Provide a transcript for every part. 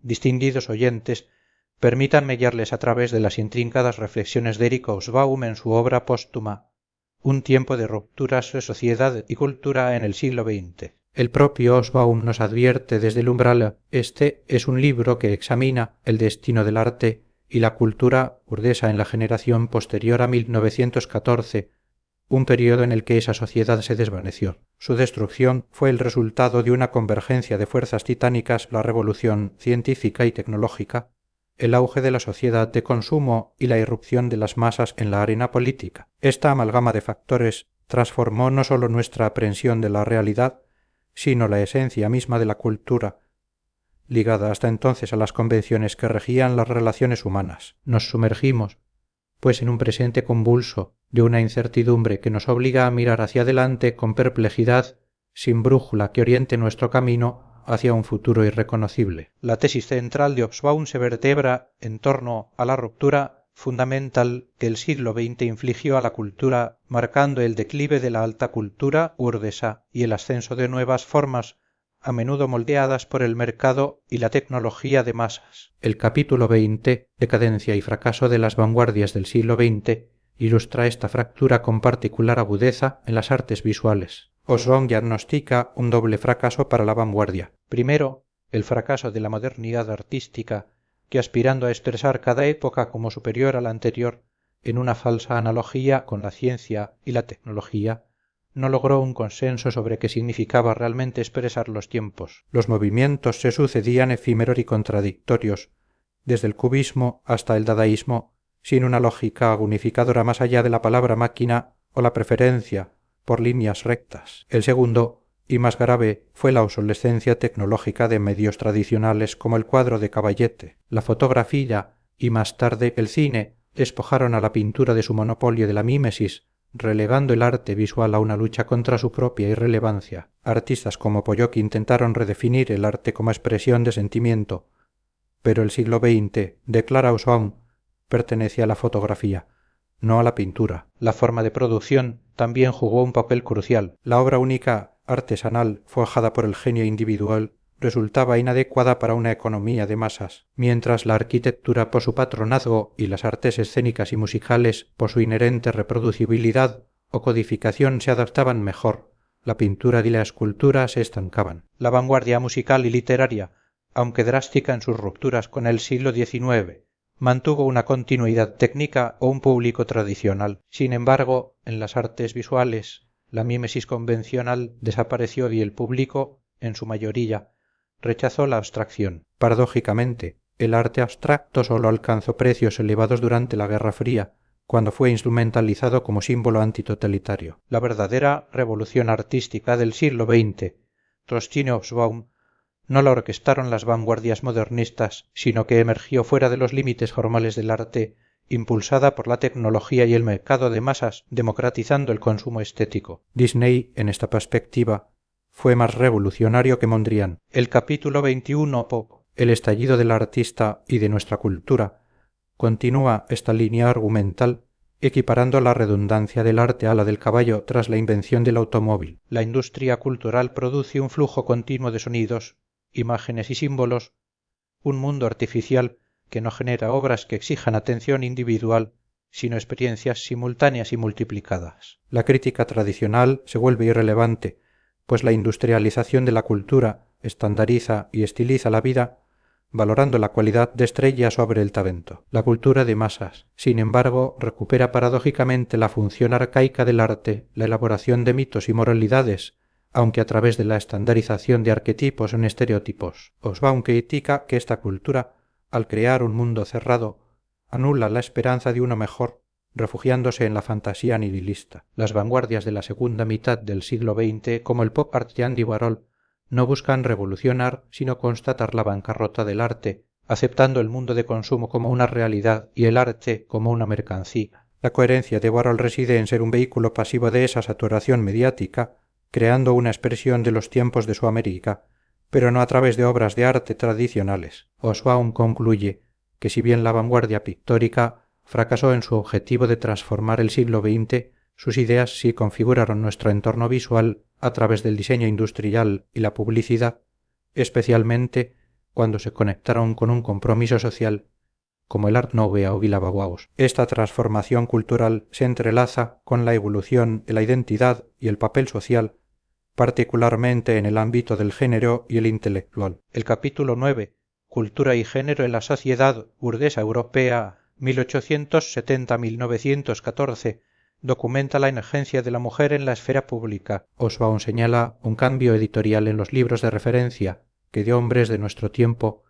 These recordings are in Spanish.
distinguidos oyentes, permítanme guiarles a través de las intrincadas reflexiones de Eric Hobsbawm en su obra póstuma Un tiempo de rupturas de sociedad y cultura en el siglo XX. El propio Hobsbawm nos advierte desde el umbral: este es un libro que examina el destino del arte y la cultura burguesa en la generación posterior a 1914, un periodo en el que esa sociedad se desvaneció. Su destrucción fue el resultado de una convergencia de fuerzas titánicas: la revolución científica y tecnológica, el auge de la sociedad de consumo y la irrupción de las masas en la arena política. Esta amalgama de factores transformó no solo nuestra aprensión de la realidad, sino la esencia misma de la cultura, ligada hasta entonces a las convenciones que regían las relaciones humanas. Nos sumergimos, pues, en un presente convulso, de una incertidumbre que nos obliga a mirar hacia adelante con perplejidad, sin brújula que oriente nuestro camino hacia un futuro irreconocible. La tesis central de Hobsbawm se vertebra en torno a la ruptura fundamental que el siglo XX infligió a la cultura, marcando el declive de la alta cultura burguesa y el ascenso de nuevas formas, a menudo moldeadas por el mercado y la tecnología de masas. El capítulo 20, Decadencia y fracaso de las vanguardias del siglo XX, ilustra esta fractura con particular agudeza en las artes visuales. Hobsbawm diagnostica un doble fracaso para la vanguardia. Primero, el fracaso de la modernidad artística, que, aspirando a expresar cada época como superior a la anterior, en una falsa analogía con la ciencia y la tecnología, no logró un consenso sobre qué significaba realmente expresar los tiempos. Los movimientos se sucedían efímeros y contradictorios, desde el cubismo hasta el dadaísmo, sin una lógica unificadora más allá de la palabra máquina o la preferencia por líneas rectas. El segundo, y más grave, fue la obsolescencia tecnológica de medios tradicionales como el cuadro de caballete. La fotografía y más tarde el cine despojaron a la pintura de su monopolio de la mímesis, relegando el arte visual a una lucha contra su propia irrelevancia. Artistas como Pollock intentaron redefinir el arte como expresión de sentimiento, pero el siglo XX, declara Hobsbawm, pertenece a la fotografía, no a la pintura. La forma de producción también jugó un papel crucial. La obra única, artesanal, forjada por el genio individual, resultaba inadecuada para una economía de masas, mientras la arquitectura por su patronazgo y las artes escénicas y musicales por su inherente reproducibilidad o codificación se adaptaban mejor. La pintura y la escultura se estancaban. La vanguardia musical y literaria, aunque drástica en sus rupturas con el siglo XIX, mantuvo una continuidad técnica o un público tradicional. Sin embargo, en las artes visuales, la mímesis convencional desapareció y el público, en su mayoría, rechazó la abstracción. Paradójicamente, el arte abstracto solo alcanzó precios elevados durante la Guerra Fría, cuando fue instrumentalizado como símbolo antitotalitario. La verdadera revolución artística del siglo XX, sostiene Hobsbawm, no la orquestaron las vanguardias modernistas, sino que emergió fuera de los límites formales del arte, impulsada por la tecnología y el mercado de masas, democratizando el consumo estético. Disney, en esta perspectiva, fue más revolucionario que Mondrian. El capítulo 21, el estallido del artista y de nuestra cultura, continúa esta línea argumental, equiparando la redundancia del arte a la del caballo tras la invención del automóvil. La industria cultural produce un flujo continuo de sonidos, imágenes y símbolos, un mundo artificial que no genera obras que exijan atención individual, sino experiencias simultáneas y multiplicadas. La crítica tradicional se vuelve irrelevante, pues la industrialización de la cultura estandariza y estiliza la vida, valorando la cualidad de estrella sobre el talento. La cultura de masas, sin embargo, recupera paradójicamente la función arcaica del arte, la elaboración de mitos y moralidades, aunque a través de la estandarización de arquetipos en estereotipos. Hobsbawm critica que esta cultura, al crear un mundo cerrado, anula la esperanza de uno mejor, refugiándose en la fantasía nihilista. Las vanguardias de la segunda mitad del siglo XX, como el pop art de Andy Warhol, no buscan revolucionar, sino constatar la bancarrota del arte, aceptando el mundo de consumo como una realidad y el arte como una mercancía. La coherencia de Warhol reside en ser un vehículo pasivo de esa saturación mediática, creando una expresión de los tiempos de su América, pero no a través de obras de arte tradicionales. Hobsbawm concluye que si bien la vanguardia pictórica fracasó en su objetivo de transformar el siglo XX, sus ideas sí configuraron nuestro entorno visual a través del diseño industrial y la publicidad, especialmente cuando se conectaron con un compromiso social como el Art Nouveau y la Bauhaus. Esta transformación cultural se entrelaza con la evolución de la identidad y el papel social, particularmente en el ámbito del género y el intelectual. El capítulo 9, Cultura y género en la sociedad burguesa europea 1870-1914, documenta la emergencia de la mujer en la esfera pública. Osbaum señala un cambio editorial en los libros de referencia que de hombres de nuestro tiempo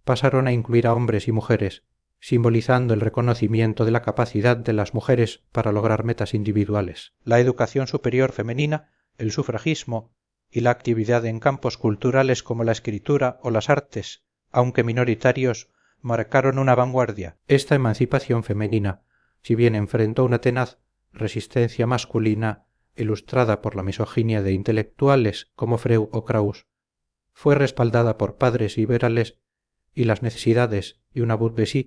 pasaron a incluir a hombres y mujeres, simbolizando el reconocimiento de la capacidad de las mujeres para lograr metas individuales. La educación superior femenina, el sufragismo y la actividad en campos culturales como la escritura o las artes, aunque minoritarios, marcaron una vanguardia. Esta emancipación femenina, si bien enfrentó una tenaz resistencia masculina ilustrada por la misoginia de intelectuales como Freud o Krauss, fue respaldada por padres liberales y las necesidades de una burguesía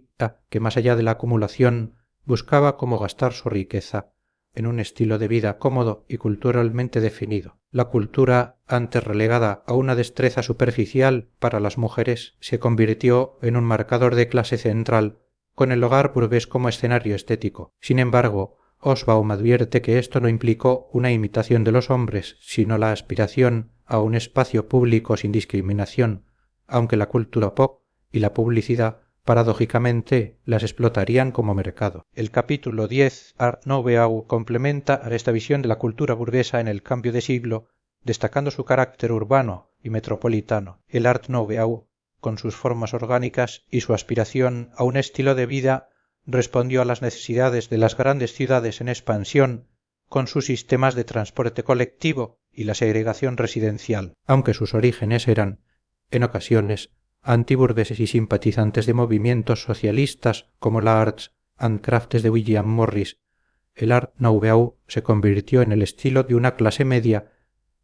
que más allá de la acumulación buscaba cómo gastar su riqueza en un estilo de vida cómodo y culturalmente definido. La cultura, antes relegada a una destreza superficial para las mujeres, se convirtió en un marcador de clase central, con el hogar burgués como escenario estético. Sin embargo, Osbaum advierte que esto no implicó una imitación de los hombres, sino la aspiración a un espacio público sin discriminación, aunque la cultura pop y la publicidad paradójicamente las explotarían como mercado. El capítulo 10, Art Nouveau, complementa a esta visión de la cultura burguesa en el cambio de siglo, destacando su carácter urbano y metropolitano. El Art Nouveau, con sus formas orgánicas y su aspiración a un estilo de vida, respondió a las necesidades de las grandes ciudades en expansión, con sus sistemas de transporte colectivo y la segregación residencial, aunque sus orígenes eran, en ocasiones, antiburgueses y simpatizantes de movimientos socialistas como la Arts and Crafts de William Morris. El Art Nouveau se convirtió en el estilo de una clase media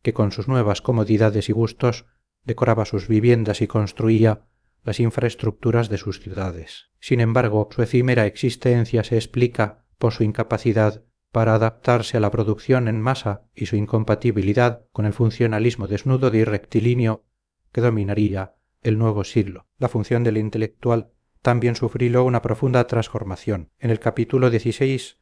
que con sus nuevas comodidades y gustos decoraba sus viviendas y construía las infraestructuras de sus ciudades. Sin embargo, su efímera existencia se explica por su incapacidad para adaptarse a la producción en masa y su incompatibilidad con el funcionalismo desnudo y rectilíneo que dominaría el nuevo siglo. La función del intelectual también sufrió una profunda transformación. En el capítulo 16,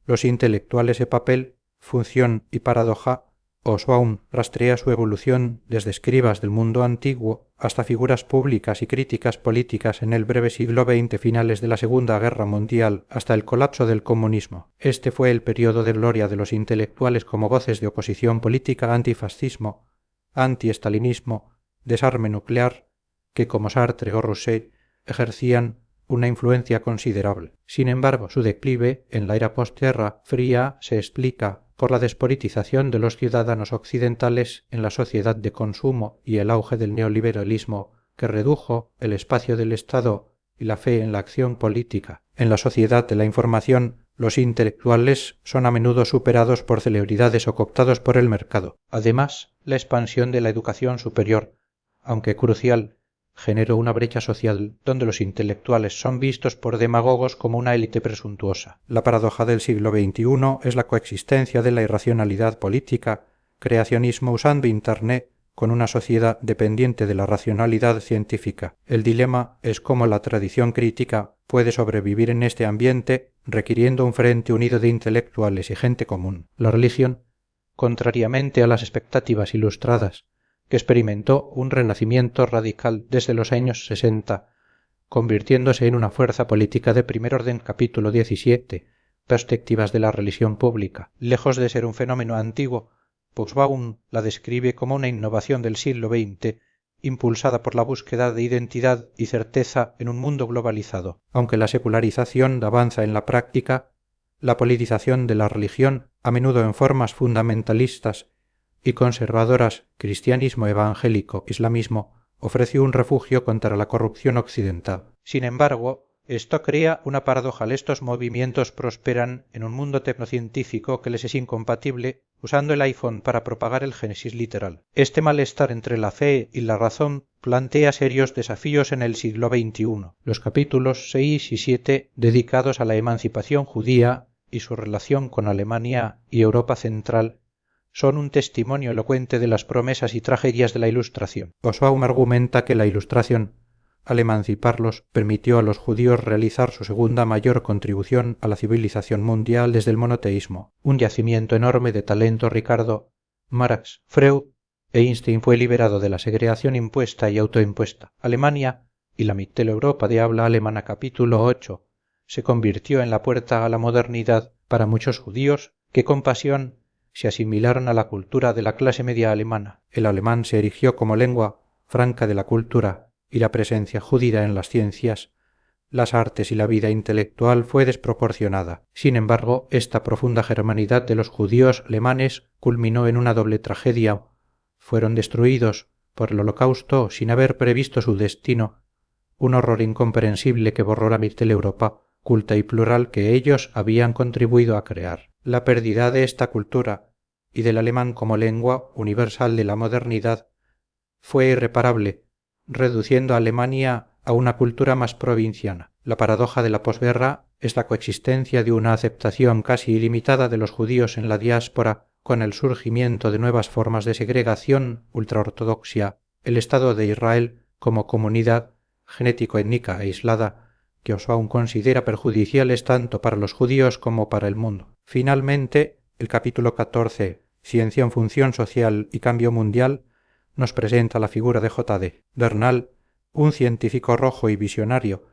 Los intelectuales de papel, función y paradoja, Osbaum rastrea su evolución desde escribas del mundo antiguo hasta figuras públicas y críticas políticas en el breve siglo XX, finales de la Segunda Guerra Mundial, hasta el colapso del comunismo. Este fue el periodo de gloria de los intelectuales como voces de oposición política, antifascismo, antiestalinismo, desarme nuclear, que como Sartre o Rousseau ejercían una influencia considerable. Sin embargo, su declive en la era postguerra fría se explica por la despolitización de los ciudadanos occidentales en la sociedad de consumo y el auge del neoliberalismo que redujo el espacio del Estado y la fe en la acción política. En la sociedad de la información, los intelectuales son a menudo superados por celebridades o cooptados por el mercado. Además, la expansión de la educación superior, aunque crucial, generó una brecha social donde los intelectuales son vistos por demagogos como una élite presuntuosa. La paradoja del siglo XXI es la coexistencia de la irracionalidad política, creacionismo usando Internet con una sociedad dependiente de la racionalidad científica. El dilema es cómo la tradición crítica puede sobrevivir en este ambiente requiriendo un frente unido de intelectuales y gente común. La religión, contrariamente a las expectativas ilustradas, que experimentó un renacimiento radical desde los años 60, convirtiéndose en una fuerza política de primer orden. Capítulo 17, Perspectivas de la religión pública. Lejos de ser un fenómeno antiguo, Osbaum la describe como una innovación del siglo XX, impulsada por la búsqueda de identidad y certeza en un mundo globalizado. Aunque la secularización avanza en la práctica, la politización de la religión, a menudo en formas fundamentalistas y conservadoras, cristianismo evangélico, islamismo, ofreció un refugio contra la corrupción occidental. Sin embargo, esto crea una paradoja. Estos movimientos prosperan en un mundo tecnocientífico que les es incompatible, usando el iPhone para propagar el génesis literal. Este malestar entre la fe y la razón plantea serios desafíos en el siglo XXI. Los capítulos 6 y 7, dedicados a la emancipación judía y su relación con Alemania y Europa Central, son un testimonio elocuente de las promesas y tragedias de la Ilustración. Osbaum argumenta que la Ilustración, al emanciparlos, permitió a los judíos realizar su segunda mayor contribución a la civilización mundial desde el monoteísmo, un yacimiento enorme de talento. Ricardo, Marx, Freud, Einstein fue liberado de la segregación impuesta y autoimpuesta. Alemania y la Mitteleuropa de habla alemana capítulo 8 se convirtió en la puerta a la modernidad para muchos judíos que con pasión se asimilaron a la cultura de la clase media alemana. El alemán se erigió como lengua franca de la cultura y la presencia judía en las ciencias, las artes y la vida intelectual fue desproporcionada. Sin embargo, esta profunda germanidad de los judíos alemanes culminó en una doble tragedia. Fueron destruidos por el Holocausto sin haber previsto su destino, un horror incomprensible que borró la Mitteleuropa, culta y plural, que ellos habían contribuido a crear. La pérdida de esta cultura y del alemán como lengua universal de la modernidad fue irreparable, reduciendo a Alemania a una cultura más provinciana. La paradoja de la posguerra es la coexistencia de una aceptación casi ilimitada de los judíos en la diáspora con el surgimiento de nuevas formas de segregación, ultraortodoxia, el Estado de Israel como comunidad genético-étnica aislada, que Osbaum considera perjudiciales tanto para los judíos como para el mundo. Finalmente, el capítulo 14, Ciencia en función social y cambio mundial, nos presenta la figura de J.D. Bernal, un científico rojo y visionario,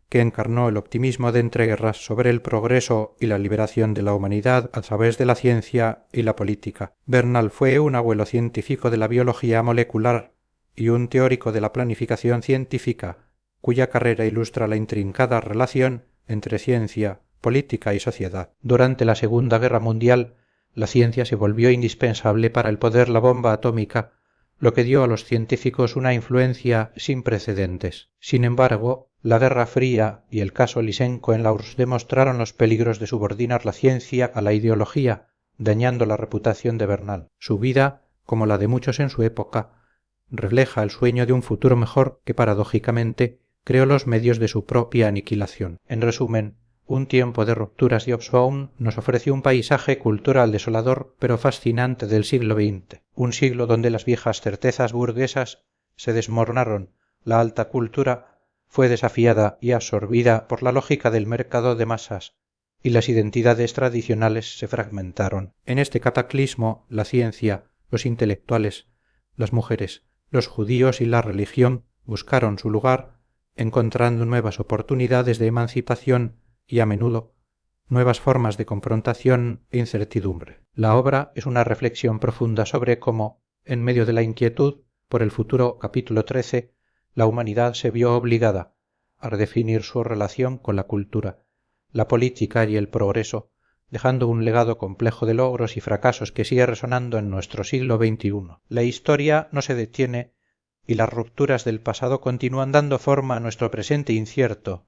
que encarnó el optimismo de entreguerras sobre el progreso y la liberación de la humanidad a través de la ciencia y la política. Bernal fue un abuelo científico de la biología molecular y un teórico de la planificación científica, cuya carrera ilustra la intrincada relación entre ciencia, política y sociedad. Durante la Segunda Guerra Mundial, la ciencia se volvió indispensable para el poder la bomba atómica, lo que dio a los científicos una influencia sin precedentes. Sin embargo, la Guerra Fría y el caso Lysenko en la URSS demostraron los peligros de subordinar la ciencia a la ideología, dañando la reputación de Bernal. Su vida, como la de muchos en su época, refleja el sueño de un futuro mejor que paradójicamente creó los medios de su propia aniquilación. En resumen, un tiempo de rupturas de Osbaum nos ofrece un paisaje cultural desolador pero fascinante del siglo XX, un siglo donde las viejas certezas burguesas se desmoronaron, la alta cultura fue desafiada y absorbida por la lógica del mercado de masas, y las identidades tradicionales se fragmentaron. En este cataclismo, la ciencia, los intelectuales, las mujeres, los judíos y la religión buscaron su lugar, encontrando nuevas oportunidades de emancipación y a menudo nuevas formas de confrontación e incertidumbre. La obra es una reflexión profunda sobre cómo, en medio de la inquietud por el futuro capítulo 13, la humanidad se vio obligada a redefinir su relación con la cultura, la política y el progreso, dejando un legado complejo de logros y fracasos que sigue resonando en nuestro siglo XXI. La historia no se detiene y las rupturas del pasado continúan dando forma a nuestro presente incierto,